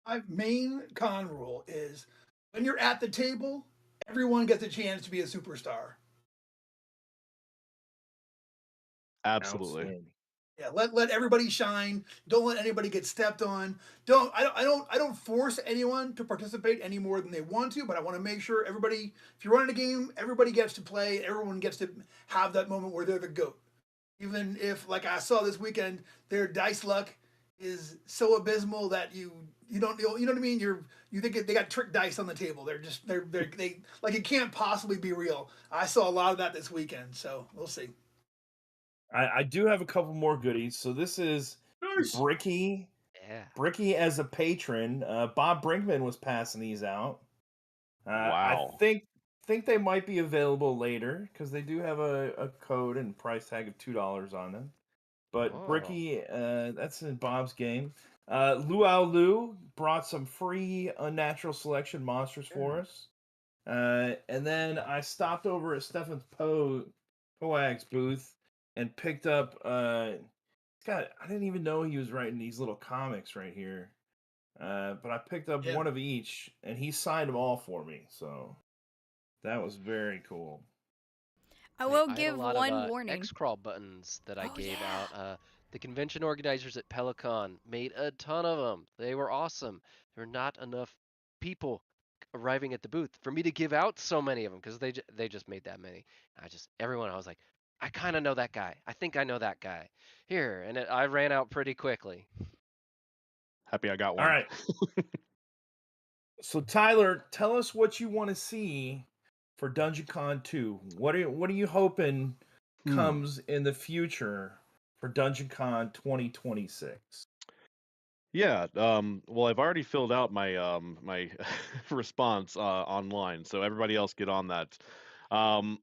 C: My main con rule is when you're at the table, everyone gets a chance to be a superstar.
E: Absolutely.
A: Outstanding.
C: Yeah, let everybody shine. Don't let anybody get stepped on. I don't force anyone to participate any more than they want to, but I want to make sure everybody, if you're running a game, everybody gets to play. Everyone gets to have that moment where they're the GOAT. Even if, like I saw this weekend, their dice luck is so abysmal that you don't you know what I mean. You think they got trick dice on the table. They like it can't possibly be real. I saw a lot of that this weekend, so we'll see.
A: I do have a couple more goodies. So this is
C: Nice.
A: Bricky.
B: Yeah.
A: Bricky as a patron. Bob Brinkman was passing these out.
E: Wow.
A: I think they might be available later because they do have a code and price tag of $2 on them. But
B: Oh.
A: Bricky, that's in Bob's game. Luau Lu brought some free unnatural selection monsters for us. And then I stopped over at Stefan's Poag's booth and picked up I didn't even know he was writing these little comics right here. But I picked up
C: Yeah.
A: one of each and he signed them all for me. So that was very cool.
H: I
B: Wait,
H: will
B: I had a
H: give
B: lot
H: one
B: of
H: warning.
B: X-Crawl buttons that I
H: Oh,
B: gave
H: yeah.
B: out. The convention organizers at Peloton made a ton of them. They were awesome. There were not enough people arriving at the booth for me to give out so many of them because they just made that many. I was like, I kind of know that guy. I think I know that guy. Here, and I ran out pretty quickly.
E: Happy I got
A: All
E: one.
A: right. So Tyler, tell us what you want to see for Dungeon Con 2. What are you hoping comes in the future for Dungeon Con 2026?
E: Yeah. Well, I've already filled out my my response online, so everybody else get on that. Um,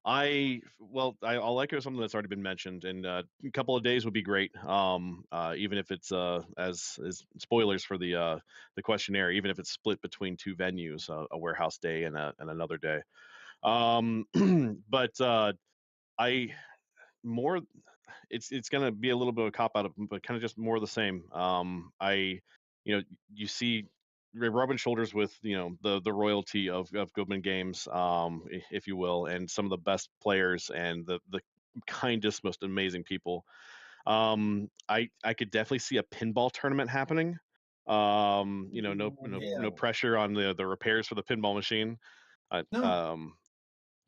E: I'll echo something that's already been mentioned, and a couple of days would be great. Even if it's as spoilers for the questionnaire, even if it's split between two venues, a warehouse day and another day. But I more it's gonna be a little bit of a cop out, but kind of just more of the same. You see rubbing shoulders with the royalty of Goodman Games, if you will, and some of the best players and the kindest, most amazing people. I could definitely see a pinball tournament happening. No pressure on the repairs for the pinball machine.
C: No.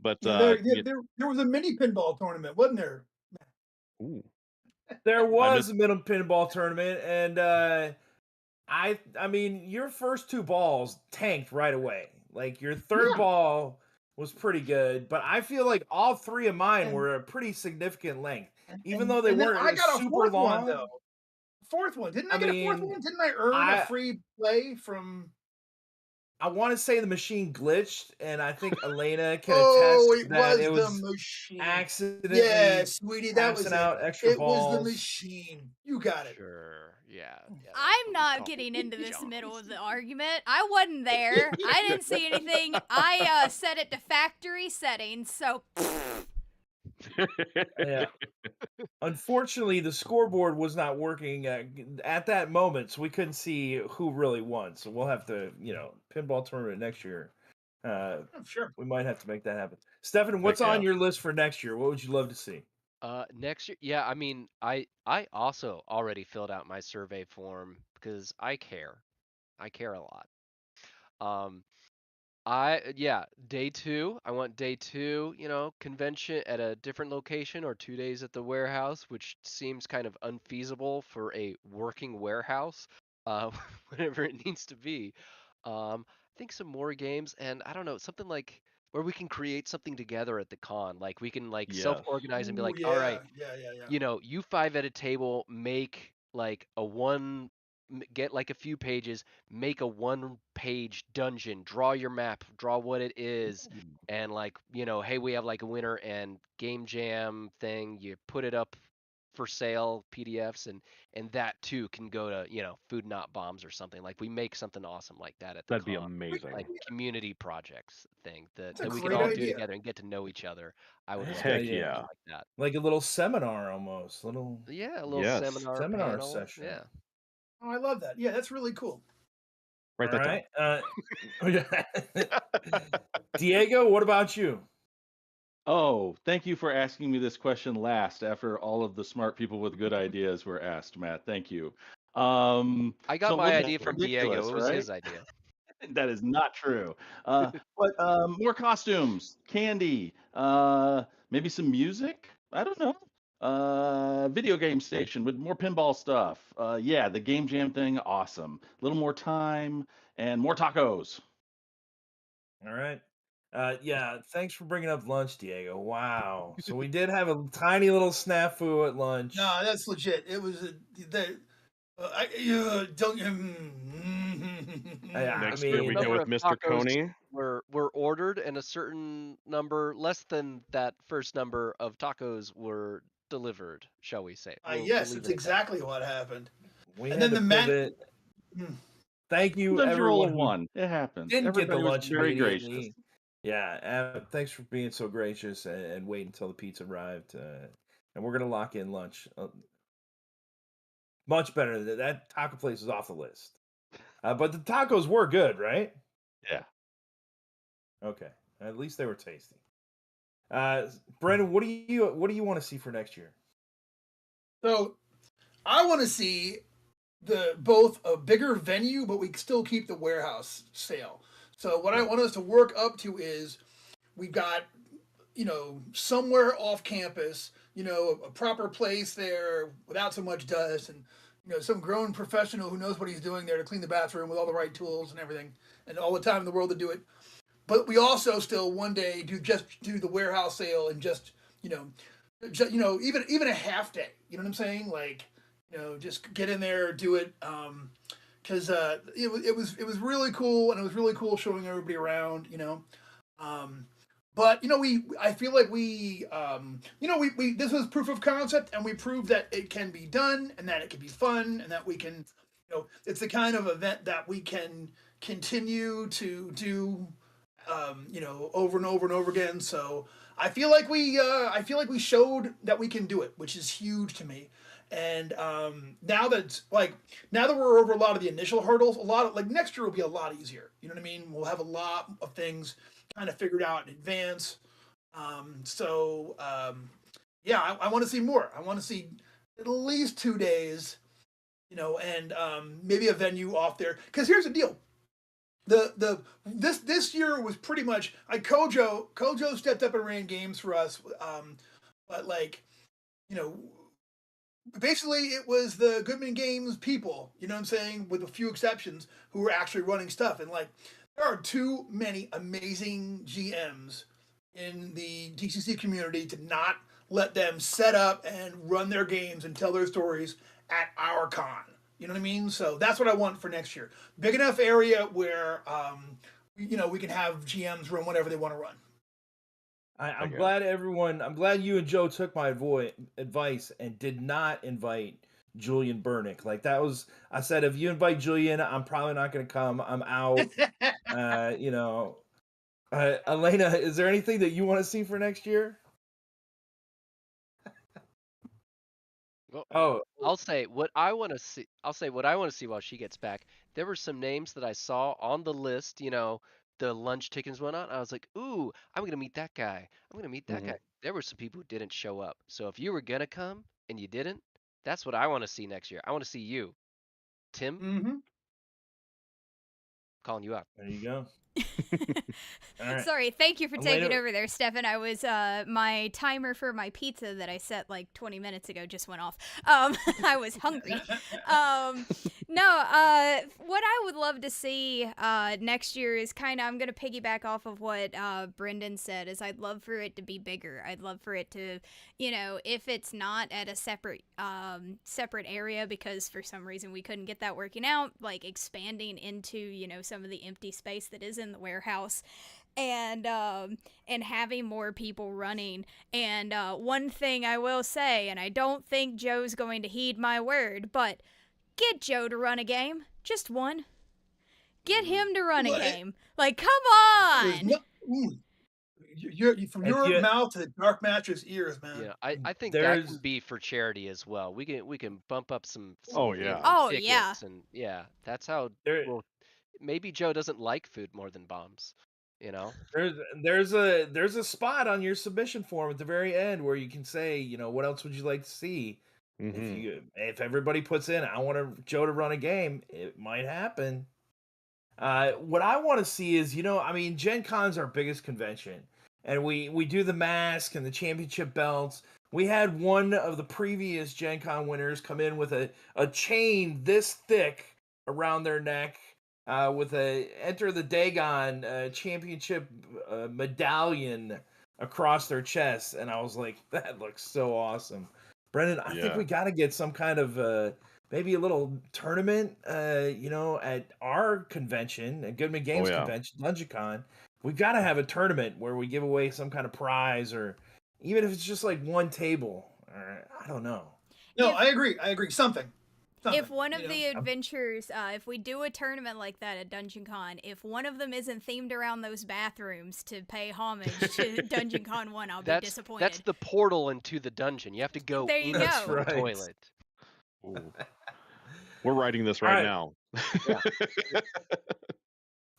E: But
C: Yeah, there was a mini pinball tournament, wasn't there?
E: ooh,
A: There
E: I
A: was
E: missed.
A: a minimum pinball tournament, and I mean your first two balls tanked right away. Like your third
C: Yeah.
A: ball was pretty good, but I feel like all three of mine
C: And-
A: were a pretty significant length,
C: And,
A: even though they
C: and then
A: weren't
C: I got a
A: super
C: fourth
A: long.
C: one though. Fourth one. Didn't I
A: I
C: get a fourth
A: mean,
C: one? Didn't I earn a free play from
A: I want to say the machine glitched, and I think Elena can
C: Oh,
A: attest
C: it
A: that
C: was
A: it
C: the
A: was
C: machine.
A: accidentally
C: Yeah, sweetie, that was
A: passing
C: it.
A: out extra
C: It was the
A: balls.
C: machine. You got it.
B: Sure. Yeah. that's
H: I'm
B: what we
H: not
B: call
H: getting
B: it.
H: into this middle of the argument. I wasn't there. I didn't see anything. I set it to factory settings, so
A: Yeah. Unfortunately, the scoreboard was not working at that moment, so we couldn't see who really won. So we'll have to, pinball tournament next year.
C: Oh, sure.
A: We might have to make that happen. Stefan, what's on
E: yeah.
A: your list for next year? What would you love to see?
B: Next year, yeah. I mean, I also already filled out my survey form because I care. I care a lot. Um, yeah, day two. I want day two, convention at a different location or 2 days at the warehouse, which seems kind of unfeasible for a working warehouse, uh, whatever it needs to be. I think some more games, and I don't know, something like where we can create something together at the con. Like we can like
D: Yes.
B: self-organize and be
C: Ooh,
B: like, all
C: yeah,
B: right,
C: yeah.
B: you five at a table make like get like a few pages, make a 1 page dungeon, draw your map, draw what it is, and like, hey, we have like a winner and game jam thing, you put it up for sale, PDFs, and that too can go to, Food Not Bombs or something. Like we make something awesome like that at the
E: That'd be
B: con.
E: amazing.
B: Like community projects thing that,
C: That's a
B: that we could
C: great
B: all do
C: idea.
B: together and get to know each other. I would
A: That's
B: love
A: good,
E: Heck
B: to do
A: yeah.
E: yeah.
B: something like that.
A: Like a little seminar almost, little
B: Yeah, a little
E: Yes.
B: seminar
A: seminar
B: panel.
A: session.
B: Yeah.
C: Oh, I love that. Yeah, that's really cool.
E: Write
A: All
E: that down.
A: right. Diego, what about you?
D: Oh, thank you for asking me this question last after all of the smart people with good ideas were asked, Matt. Thank you.
B: I got
D: So
B: my
D: a little
B: idea from
D: ridiculous,
B: Diego. It was
D: right?
B: his idea.
D: That is not true. But more costumes, candy, maybe some music. I don't know. Video game station with more pinball stuff. Yeah, the game jam thing, awesome. A little more time and more tacos.
A: All right. Yeah, thanks for bringing up lunch, Diego. Wow. So we did have a tiny little snafu at lunch.
C: No, that's legit. It was don't.
A: I
E: Next
A: mean,
E: year we go
B: Number
E: with
B: of
E: Mr.
B: tacos
E: Coney.
B: were ordered, and a certain number, less than that first number of tacos, were delivered. Shall we say? We'll
C: Yes,
B: leave
C: it's
B: it at that.
C: exactly what happened.
A: we
C: And
A: had
C: then
A: to
C: the man.
A: pivot. Thank you,
D: Sometimes you roll a
A: everyone who
D: one. It happens.
A: didn't get the
D: Everybody was
A: lunch
D: very gracious.
A: immediately. Yeah, thanks for being so gracious and wait until the pizza arrived. And we're gonna lock in lunch. Much better. That taco place is off the list. But the tacos were good, right?
E: Yeah.
A: Okay. At least they were tasty. Brandon, what do you want to see for next year?
C: So, I want to see both a bigger venue, but we still keep the warehouse sale. So what I want us to work up to is we've got, somewhere off campus, a proper place there without so much dust, and some grown professional who knows what he's doing there to clean the bathroom with all the right tools and everything, and all the time in the world to do it. But we also still one day do the warehouse sale and even a half day. You know what I'm saying? Like, just get in there, do it. Because it was really cool, and it was really cool showing everybody around. But I feel like we this was proof of concept, and we proved that it can be done, and that it can be fun, and that we can, it's the kind of event that we can continue to do, over and over and over again. So I feel like we showed that we can do it, which is huge to me. And now that we're over a lot of the initial hurdles, next year will be a lot easier. You know what I mean? We'll have a lot of things kind of figured out in advance. Yeah, I want to see more. I want to see at least 2 days, and maybe a venue off there. Because here's the deal: this year was pretty much like Kojo stepped up and ran games for us, but basically it was the Goodman Games people, you know what I'm saying, with a few exceptions, who were actually running stuff. And there are too many amazing GMs in the DCC community to not let them set up and run their games and tell their stories at our con. You know what I mean? So that's what I want for next year. Big enough area where we can have GMs run whatever they want to run.
A: I'm glad you and Joe took my advice and did not invite Julian Burnick. I said, if you invite Julian, I'm probably not going to come. I'm out. Elena, is there anything that you want to see for next year?
B: I'll say what I want to see. I'll say what I want to see while she gets back. There were some names that I saw on the list, the lunch tickets went on, I was like, ooh, I'm gonna meet that guy. I'm gonna meet that
E: Mhm.
B: guy. There were some people who didn't show up. So if you were gonna come and you didn't, that's what I want to see next year. I want to see you, Tim.
C: Mm-hmm.
B: Calling you out.
A: There you go. All right.
H: Sorry, thank you for
A: I'm
H: taking
A: later-
H: over there, Stefan. I was my timer for my pizza that I set like 20 minutes ago just went off. I was hungry. What I would love to see next year is kind of, I'm gonna piggyback off of what Brendan said, is I'd love for it to be bigger. I'd love for it to, if it's not at a separate area because for some reason we couldn't get that working out, like expanding into some of the empty space that is in the warehouse, and having more people running. And one thing I will say, and I don't think Joe's going to heed my word, but get Joe to run a game, just one. Get him to run a
C: Well,
H: game. Like, come
C: There's
H: on.
C: no, from
A: If
C: your
A: you-
C: mouth to the Dark Mattress ears, man.
B: Yeah, I think that
A: There's-
B: can be for charity as well. We can bump up some
E: Oh,
B: you
E: yeah.
B: know,
H: Oh,
B: tickets
H: yeah.
B: and yeah, that's how
A: There-
B: well maybe Joe doesn't like food more than bombs, you know?
A: There's a spot on your submission form at the very end where you can say, what else would you like to see?
E: Mhm.
A: If everybody puts in, I want Joe to run a game, it might happen. What I want to see is, Gen Con's our biggest convention, and we do the mask and the championship belts. We had one of the previous Gen Con winners come in with a chain this thick around their neck, with a Enter the Dagon championship medallion across their chest, and I was like, that looks so awesome. Brendan, I think
E: Yeah.
A: we got to get some kind of maybe a little tournament, at our convention, at Goodman Games
E: yeah.
A: convention, DungeonCon. We've got to have a tournament where we give away some kind of prize, or even if it's just like one table, or I don't know.
C: No,
H: If-
C: I agree. Something.
H: If one of
C: you know?
H: the adventures, if we do a tournament like that at Dungeon Con, if one of them isn't themed around those bathrooms to pay homage to Dungeon Con 1, I'll be disappointed.
B: That's the portal into the dungeon. You have to go
H: There you
B: into
A: That's
H: go.
B: the
A: right.
B: toilet.
E: Ooh. We're writing this
A: All
E: right
A: right.
E: now.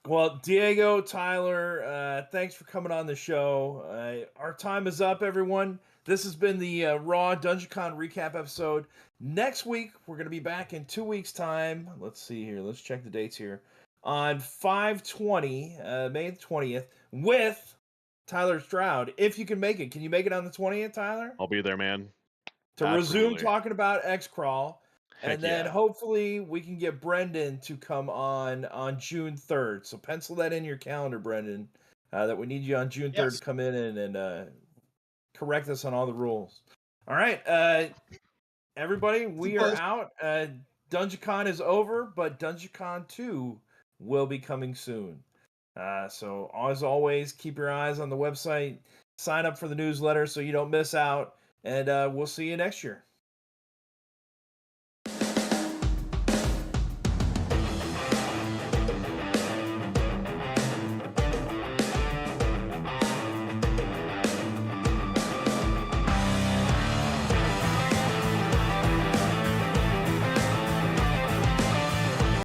A: Well, Diego, Tyler, thanks for coming on the show. Our time is up, everyone. This has been the Raw DungeonCon recap episode. Next week, we're going to be back in 2 weeks' time. Let's see here. Let's check the dates here. On 5/20, May the 20th, with Tyler Stroud. If you can make it. Can you make it on the 20th, Tyler?
E: I'll be there, man.
A: To resume
E: Absolutely.
A: talking about X-Crawl.
E: Heck
A: And then
E: yeah.
A: hopefully we can get Brendan to come on June 3rd. So pencil that in your calendar, Brendan, that we need you on June 3rd
C: Yes.
A: to come in and correct us on all the rules. All right, everybody, we are
C: pleasure.
A: out. DungeonCon is over, but DungeonCon 2 will be coming soon. So as always, keep your eyes on the website. Sign up for the newsletter so you don't miss out. And we'll see you next year.